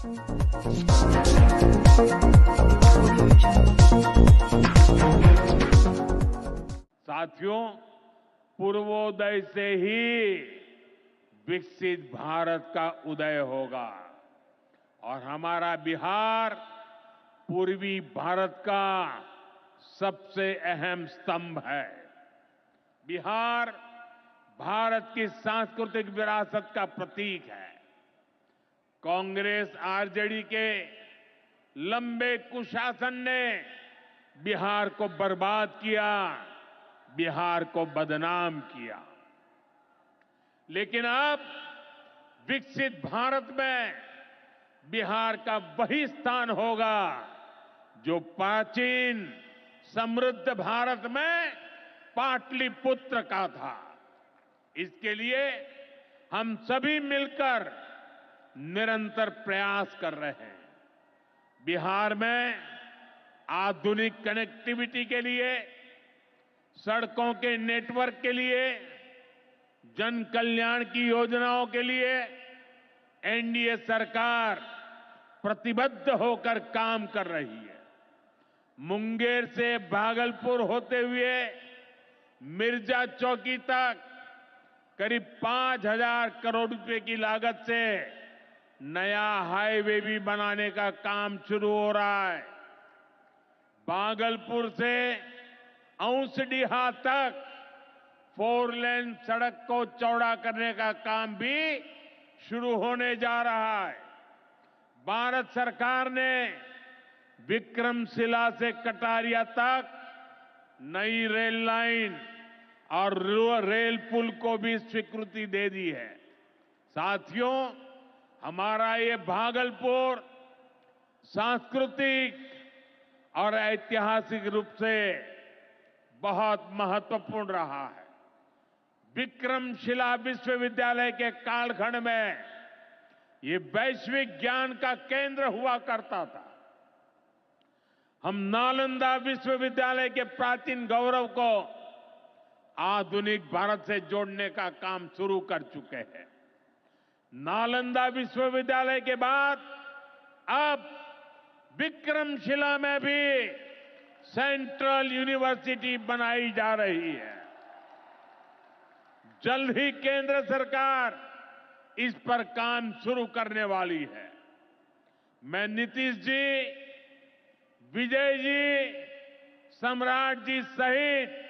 साथियों, पूर्वोदय से ही विकसित भारत का उदय होगा और हमारा बिहार पूर्वी भारत का सबसे अहम स्तंभ है। बिहार भारत की सांस्कृतिक विरासत का प्रतीक है। कांग्रेस आरजेडी के लंबे कुशासन ने बिहार को बर्बाद किया, बिहार को बदनाम किया। लेकिन अब विकसित भारत में बिहार का वही स्थान होगा जो प्राचीन समृद्ध भारत में पाटलिपुत्र का था। इसके लिए हम सभी मिलकर निरंतर प्रयास कर रहे हैं। बिहार में आधुनिक कनेक्टिविटी के लिए, सड़कों के नेटवर्क के लिए, जन कल्याण की योजनाओं के लिए एनडीए सरकार प्रतिबद्ध होकर काम कर रही है। मुंगेर से भागलपुर होते हुए मिर्जा चौकी तक करीब 5,000 करोड़ रुपए की लागत से नया हाईवे भी बनाने का काम शुरू हो रहा है। भागलपुर से औंसडीहा तक 4 लेन सड़क को चौड़ा करने का काम भी शुरू होने जा रहा है। भारत सरकार ने विक्रमशिला से कटारिया तक नई रेल लाइन और रेल पुल को भी स्वीकृति दे दी है। साथियों, हमारा ये भागलपुर सांस्कृतिक और ऐतिहासिक रूप से बहुत महत्वपूर्ण रहा है। विक्रमशिला विश्वविद्यालय के कालखंड में ये वैश्विक ज्ञान का केंद्र हुआ करता था। हम नालंदा विश्वविद्यालय के प्राचीन गौरव को आधुनिक भारत से जोड़ने का काम शुरू कर चुके हैं। नालंदा विश्वविद्यालय के बाद अब विक्रमशिला में भी सेंट्रल यूनिवर्सिटी बनाई जा रही है। जल्द ही केंद्र सरकार इस पर काम शुरू करने वाली है। मैं नीतीश जी, विजय जी, सम्राट जी सहित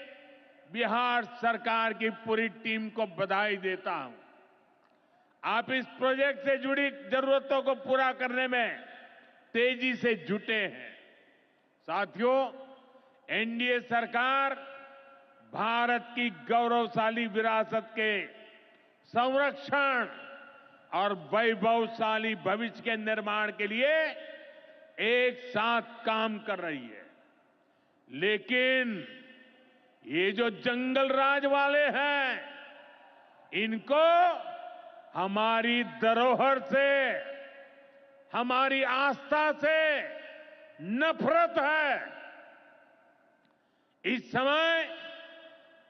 बिहार सरकार की पूरी टीम को बधाई देता हूं। आप इस प्रोजेक्ट से जुड़ी जरूरतों को पूरा करने में तेजी से जुटे हैं। साथियों, एनडीए सरकार भारत की गौरवशाली विरासत के संरक्षण और वैभवशाली भविष्य के निर्माण के लिए एक साथ काम कर रही है। लेकिन ये जो जंगल राज वाले हैं, इनको हमारी धरोहर से, हमारी आस्था से नफरत है। इस समय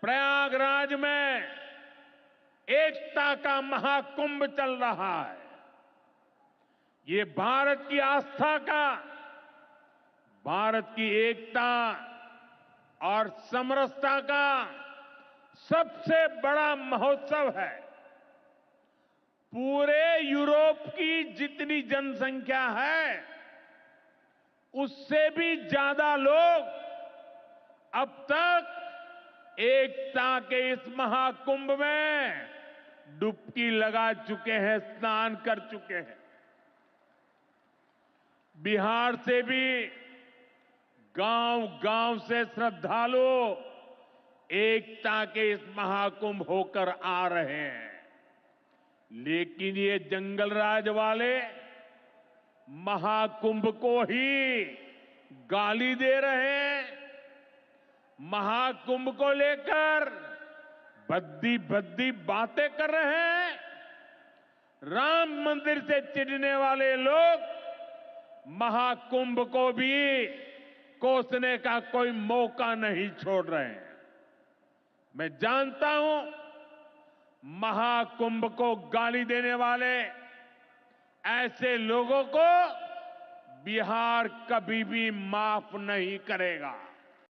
प्रयागराज में एकता का महाकुंभ चल रहा है। ये भारत की आस्था का, भारत की एकता और समरसता का सबसे बड़ा महोत्सव है। पूरे यूरोप की जितनी जनसंख्या है, उससे भी ज्यादा लोग अब तक एकता के इस महाकुंभ में डुबकी लगा चुके हैं, स्नान कर चुके हैं। बिहार से भी गांव-गांव से श्रद्धालु एकता के इस महाकुंभ होकर आ रहे हैं। लेकिन ये जंगल राज वाले महाकुंभ को ही गाली दे रहे हैं। महाकुंभ को लेकर भद्दी भद्दी बातें कर रहे हैं। राम मंदिर से चिढ़ने वाले लोग महाकुंभ को भी कोसने का कोई मौका नहीं छोड़ रहे हैं। मैं जानता हूं, महाकुंभ को गाली देने वाले ऐसे लोगों को बिहार कभी भी माफ नहीं करेगा।